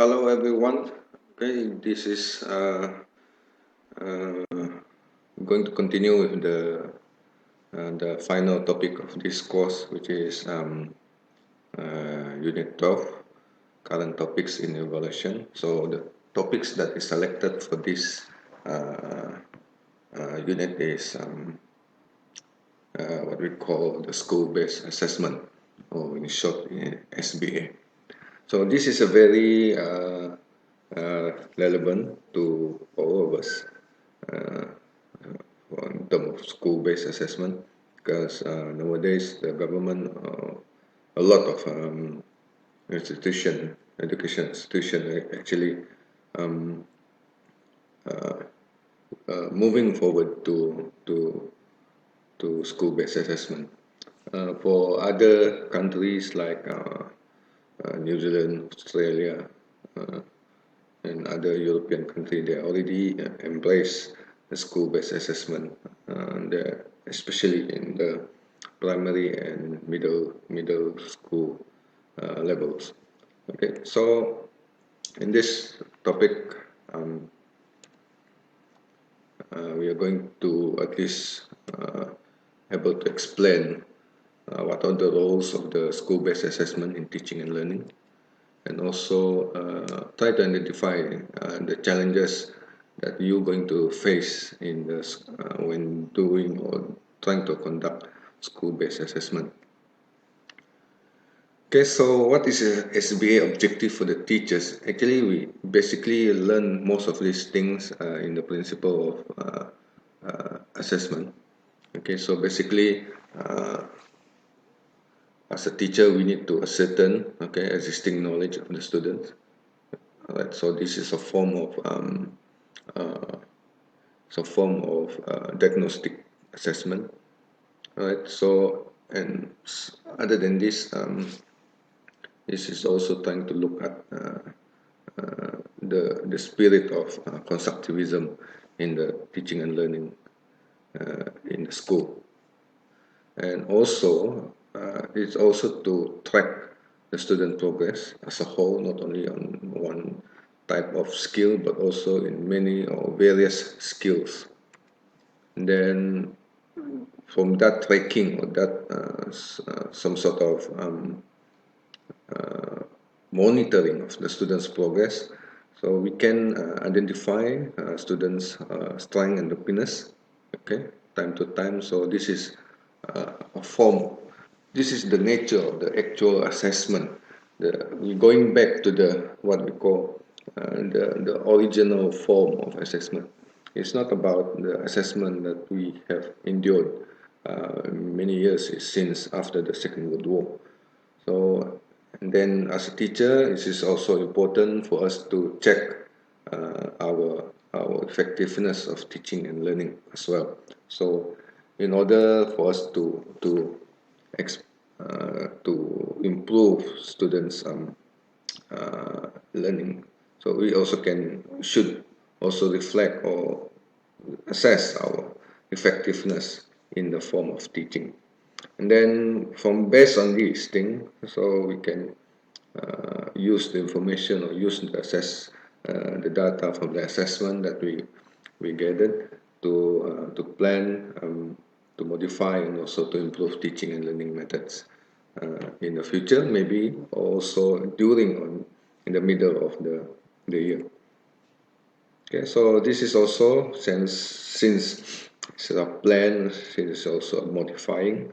Hello everyone. Okay, this is uh, going to continue with the final topic of this course, which is Unit 12, current topics in evaluation. So the topics that is selected for this uh, unit is what we call the school-based assessment, or in short, SBA. So this is a very relevant to all of us uh, in terms of school-based assessment, because nowadays the government, a lot of education institution actually um, moving forward to school-based assessment. For other countries like New Zealand, Australia, uh, and other European countries, they already embrace the school-based assessment, especially in the primary and middle school levels. Okay, so in this topic, we are going to at least able to explain what are the roles of the school-based assessment in teaching and learning, and also try to identify the challenges that you're going to face in this when doing or trying to conduct school-based assessment. Okay, so what is a SBA objective for the teachers? Actually, we basically learn most of these things in the principle of assessment. Okay, so basically, as a teacher, we need to ascertain existing knowledge of the students. Alright, so this is a form of diagnostic assessment. Alright, so and other than this, this is also trying to look at the spirit of constructivism in the teaching and learning in the school, and also it's also to track the student progress as a whole, not only on one type of skill but also in many or various skills. And then from that tracking or that some sort of monitoring of the students' progress, so we can identify students' strength and weakness, okay, time to time. So this is a form. This is the nature of the actual assessment. We're going back to the what we call the original form of assessment. It's not about the assessment that we have endured many years since after the Second World War. So, and then as a teacher, it is also important for us to check our effectiveness of teaching and learning as well. So, in order for us to improve students' learning, so we also should also reflect or assess our effectiveness in the form of teaching. And then from based on these things, so we can use the information or use the data from the assessment that we gathered to plan, to modify, and also to improve teaching and learning methods in the future, maybe also during or in the middle of the year. Okay, so this is also since it's a plan, since it's also modifying.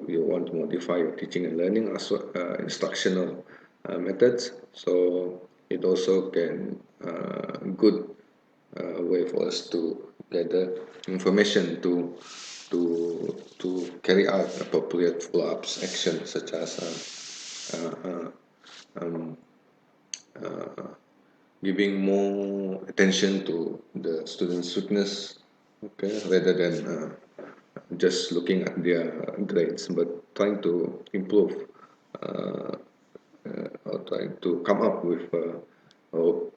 You want to modify your teaching and learning as well, instructional methods. So it also can good way for us to gather information to carry out appropriate follow-ups action, such as giving more attention to the students' weakness, okay, rather than just looking at their grades, but trying to improve or trying to come up with a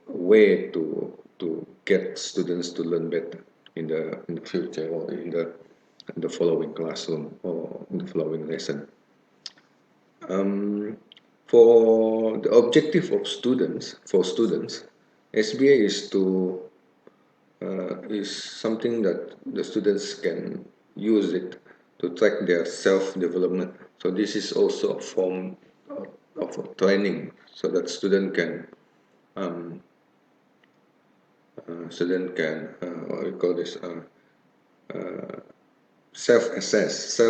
way to get students to learn better in the future, or in the following classroom or in the following lesson. for the objective of students, SBA is something that the students can use it to track their self-development. So this is also a form of training, so that um, what we call this, self-assess,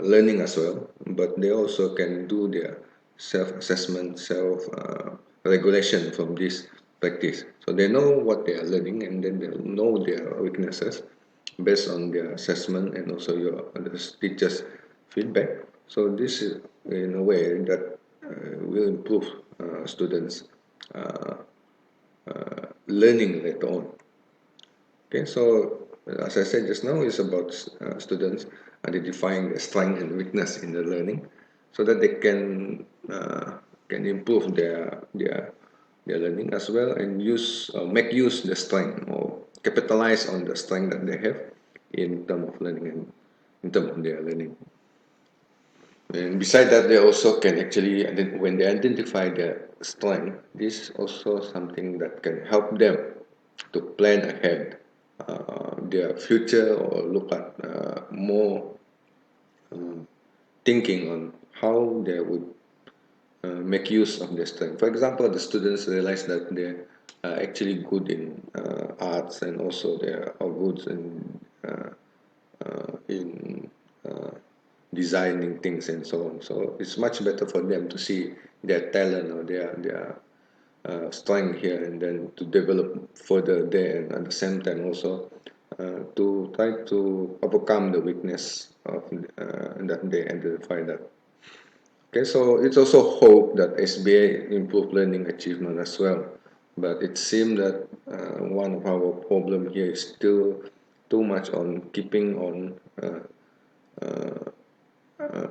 learning as well, but they also can do their self-assessment, self regulation from this practice. So they know what they are learning, and then they know their weaknesses based on their assessment and also your the teachers' feedback. So this is in a way that will improve students' uh, learning later on. Okay, so as I said just now, it's about students identifying their strength and weakness in the learning, so that they can improve their learning as well, and make use the strength, or capitalize on the strength that they have in terms of learning and in terms of their learning. And beside that, they also can actually, when they identify their strength, this is also something that can help them to plan ahead their future, or look at more thinking on how they would make use of their strength. For example, the students realize that they are actually good in arts, and also they are good in designing things and so on. So it's much better for them to see their talent or their strength here, and then to develop further there, and at the same time also to try to overcome the weakness of that they identify that. Okay, so it's also hope that SBA improve learning achievement as well, but it seems that one of our problem here is still too much on keeping on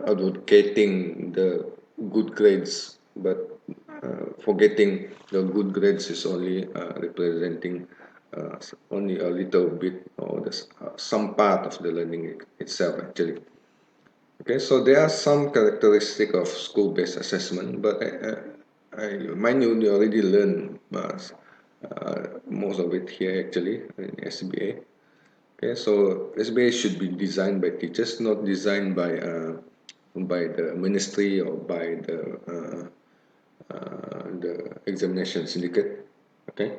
advocating the good grades, but forgetting the good grades is only representing only a little bit, or some part of the learning itself actually. Okay, so there are some characteristic of school-based assessment, but mind you, you already learned most of it here actually in SBA. Okay, so SBA should be designed by teachers, not designed by the ministry or by the examination syndicate. Okay,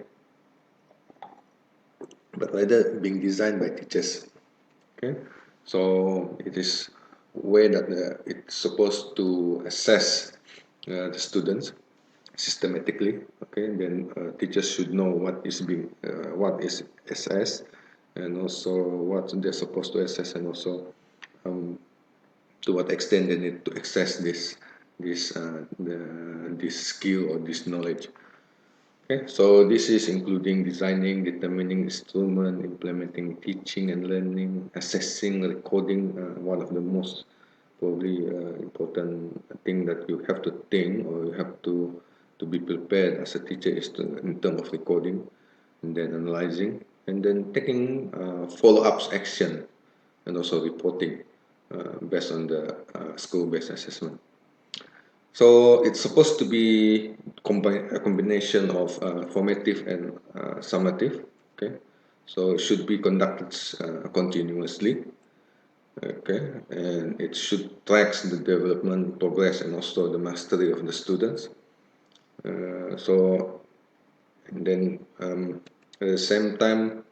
but rather being designed by teachers. Okay, so it is way that it's supposed to assess the students systematically. Okay, then teachers should know what is assessed, and also what they're supposed to assess, and also um, to what extent they need to access this skill or this knowledge. Okay, so this is including designing, determining instrument, implementing teaching and learning, assessing, recording. One of the most probably important thing that you have to think, or you have to be prepared as a teacher, is in terms of recording, and then analyzing, and then taking follow-ups action, and also reporting based on the school-based assessment. So it's supposed to be a combination of formative and summative. Okay, so it should be conducted continuously. Okay, and it should track the development, progress, and also the mastery of the students. So, and then at the same time,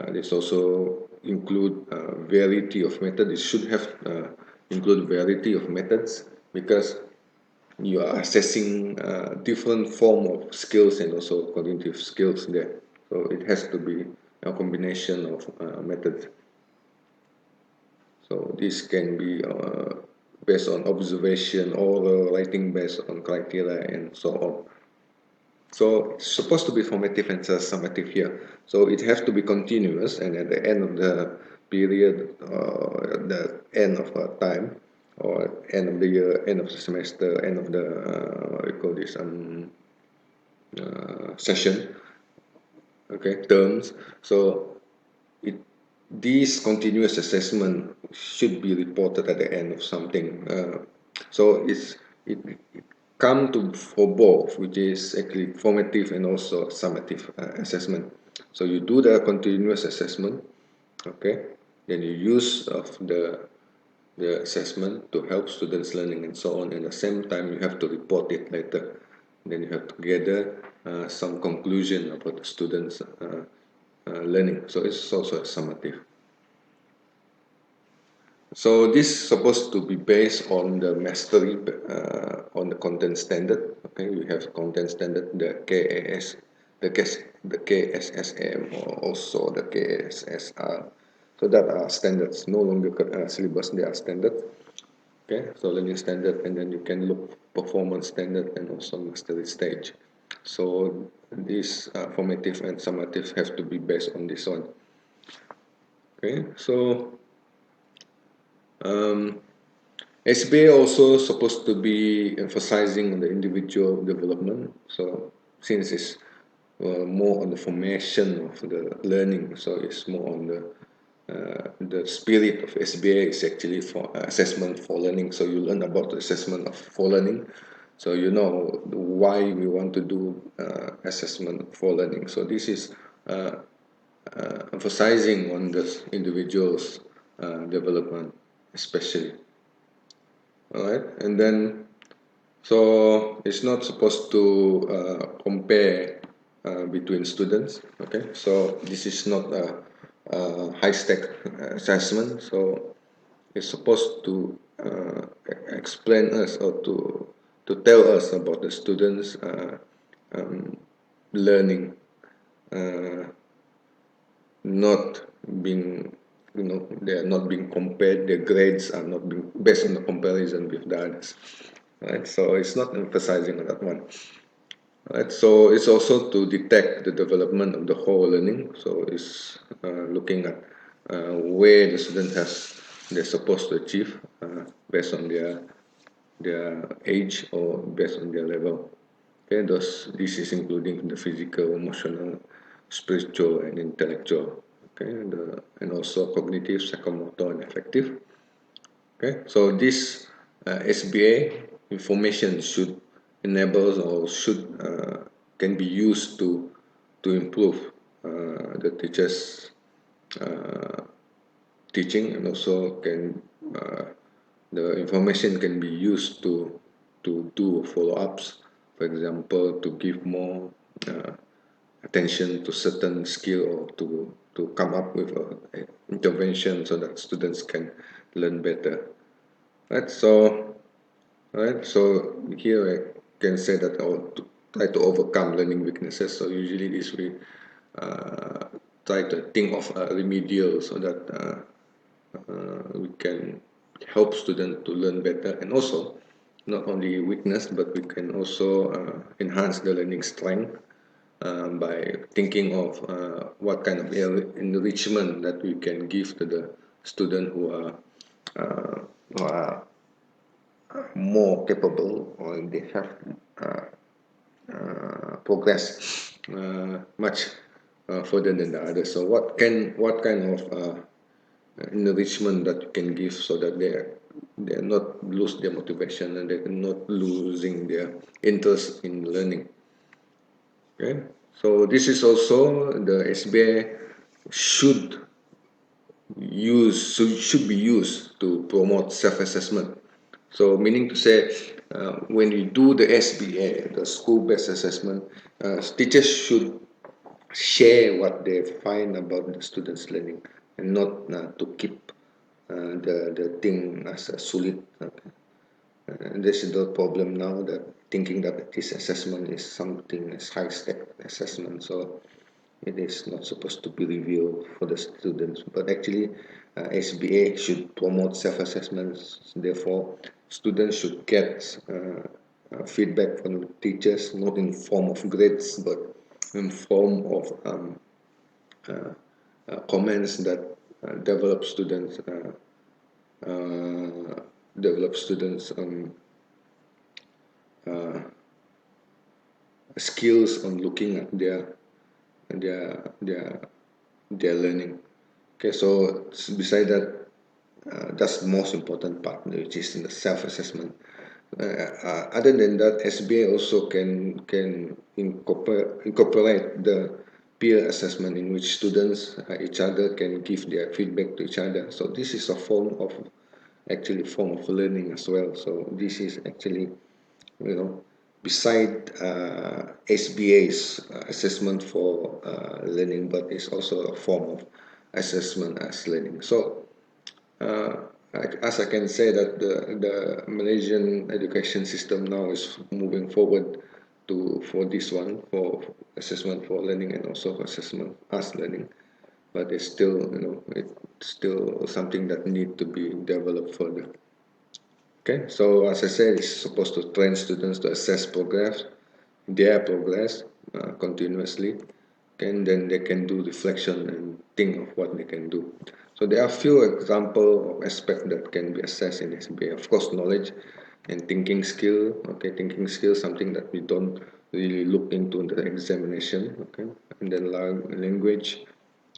this also include variety of methods. It should have include variety of methods, because you are assessing different form of skills and also cognitive skills there. So it has to be a combination of methods. So this can be based on observation, or writing based on criteria, and so on. So it's supposed to be formative and summative here. So it has to be continuous, and at the end of the period, the end of a time, or end of the year, end of the semester, end of the what we call this session, okay, terms. So it these continuous assessment should be reported at the end of something. So it come to for both, which is actually formative and also summative assessment. So you do the continuous assessment, okay, then you use of the assessment to help students learning and so on. And at the same time, you have to report it later. Then you have to gather some conclusion about the students learning. So it's also a summative. So this is supposed to be based on the mastery on the content standard. Okay, we have content standard, the KAS, the KSSM, or also the KSSR. So that are standards, no longer syllabus. They are standards. Okay, so learning standard, and then you can look performance standard and also mastery stage. So these formative and summative have to be based on this one. Okay, so SBA also supposed to be emphasizing on the individual development. So since it's more on the formation of the learning, so it's more on the spirit of SBA is actually for assessment for learning. So you learn about the assessment of for learning. So you know why we want to do assessment for learning. So this is emphasizing on the individual's development, especially. All right, and then so it's not supposed to compare between students. Okay, so this is not a high stake assessment. So it's supposed to explain us or to tell us about the students learning, not being, they are not being compared. Their grades are not being based on the comparison with the others. Right, so it's not emphasizing on that one. Right, so it's also to detect the development of the whole learning. So it's looking at where the student they're supposed to achieve based on their age or based on their level. Okay, this is including the physical, emotional, spiritual, and intellectual. Okay, and also cognitive, psychomotor, and affective. Okay, so this SBA information should enable or should can be used to improve the teachers' teaching, and also can the information can be used to do follow-ups. For example, to give more attention to certain skill or to come up with a intervention so that students can learn better. Right, so here I can say that I want to try to overcome learning weaknesses. So usually this we uh, try to think of a remedial so that we can help students to learn better, and also not only weakness, but we can also enhance the learning strength by thinking of what kind of enrichment that we can give to the student who are more capable, or they have progressed much further than the others. So what kind of enrichment that you can give so that they're not lose their motivation and they're not losing their interest in learning. Okay, so this is also the SBA should should be used to promote self-assessment. So meaning to say, when you do the SBA, the school-based assessment, teachers should share what they find about the students' learning, and not to keep the thing as a solid. Okay. And this is the problem now, that thinking that this assessment is something as high stake assessment. So it is not supposed to be revealed for the students, but actually SBA should promote self-assessments. Therefore, students should get feedback from teachers, not in form of grades, but in form of comments that develop students develop students skills on looking at their their their learning. Okay, so beside that, that's the most important part, which is in the self-assessment. Other than that, SBA also can incorporate the peer assessment in which students each other can give their feedback to each other. So this is a form of learning as well. So this is actually, beside SBA's assessment for learning, but it's also a form of assessment as learning. So uh, as I can say that the Malaysian education system now is moving forward for this one, for assessment for learning and also for assessment as learning, but it's still, it's still something that need to be developed further. Okay, so as I said, it's supposed to train students to assess their progress continuously, and then they can do reflection and think of what they can do. So there are few example of aspects that can be assessed in SBA. Of course, knowledge and thinking skill. Okay, thinking skill, something that we don't really look into in the examination. Okay, and then language.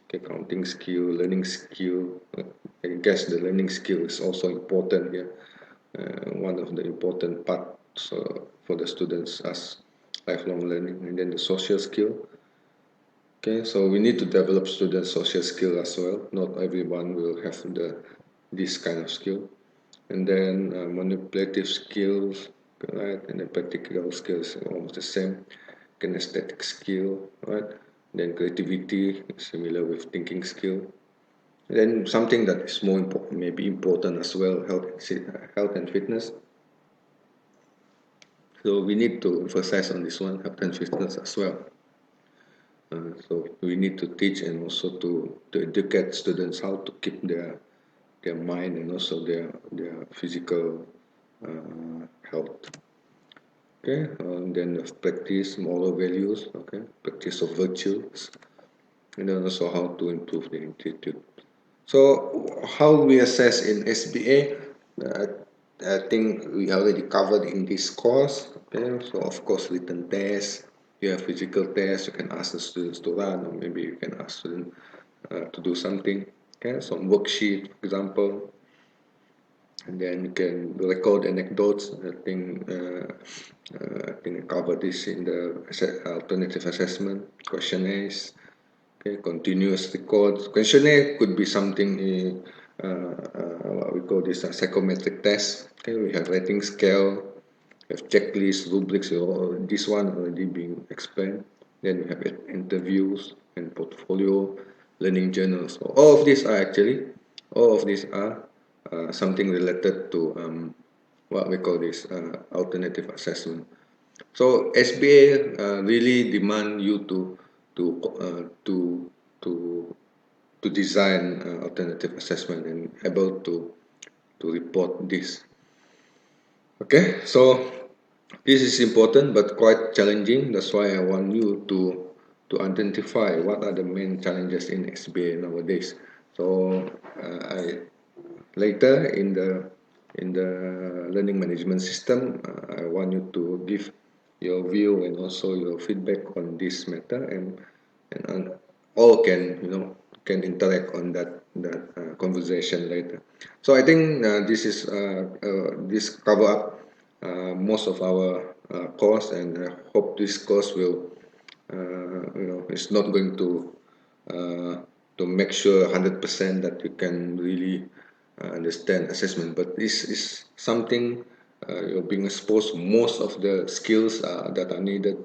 Okay, counting skill, learning skill. I guess the learning skill is also important here. One of the important parts for the students as lifelong learning. And then the social skill. Okay, so we need to develop student social skill as well. Not everyone will have this kind of skill. And then manipulative skills, right? And then practical skills are almost the same. Kinesthetic skill, right? Then creativity, similar with thinking skill. And then something that is more important, maybe important as well, health and fitness. So we need to emphasize on this one, health and fitness as well. So we need to teach and also to educate students how to keep their mind and also their physical health. Okay, then practice moral values. Okay, practice of virtues, and then also how to improve the attitude. So how we assess in SBA? Uh, I think we already covered in this course. Okay, so of course written tests. You have physical tests. You can ask the students to run, or maybe you can ask students to do something. Okay, some worksheet, for example, and then you can record anecdotes. I think I covered this in the alternative assessment questionnaires. Okay, continuous records. Questionnaire could be something what we call this a psychometric test. Okay, we have rating scale, we have checklists, rubrics. This one already being explained. Then we have interviews and portfolio, learning journals. So all of these are something related to what we call this alternative assessment. So SBA really demand you to uh, to to to design alternative assessment and able to report this. Okay, so this is important but quite challenging. That's why I want you to identify what are the main challenges in SBA nowadays. So I later in the learning management system, I want you to give your view and also your feedback on this matter, and all can can interact on that conversation later. So I think this cover up most of our course, and I hope this course will it's not going uh, to make sure 100% that you can really understand assessment, but this is something you're being exposed most of the skills that are needed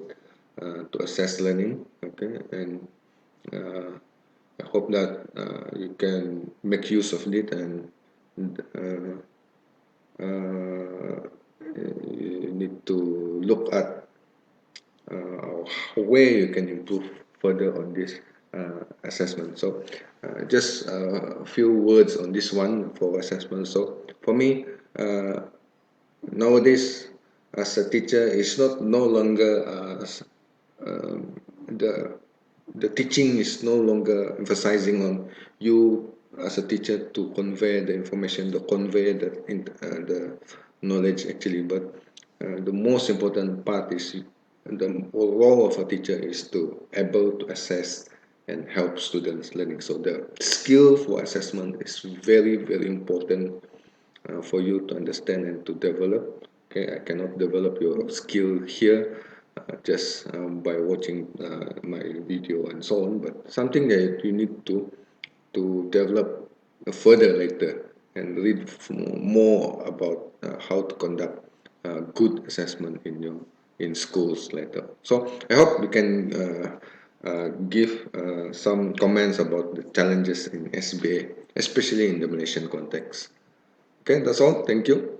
to assess learning. Okay, and uh, I hope that you can make use of it, and uh, you need to look at where you can improve further on this assessment. So just a few words on this one for assessment. So for me, nowadays as a teacher, it's not no longer the the teaching is no longer emphasizing on you as a teacher to convey the information, to convey the knowledge actually, but the most important part is the role of a teacher is to able to assess and help students learning. So the skill for assessment is very important for you to understand and to develop. Okay, I cannot develop your skill here just by watching my video and so on, but something that you need to develop further later and read more about how to conduct good assessment in your in schools later. So I hope you can give some comments about the challenges in SBA, especially in the Malaysian context. Okay, that's all. Thank you.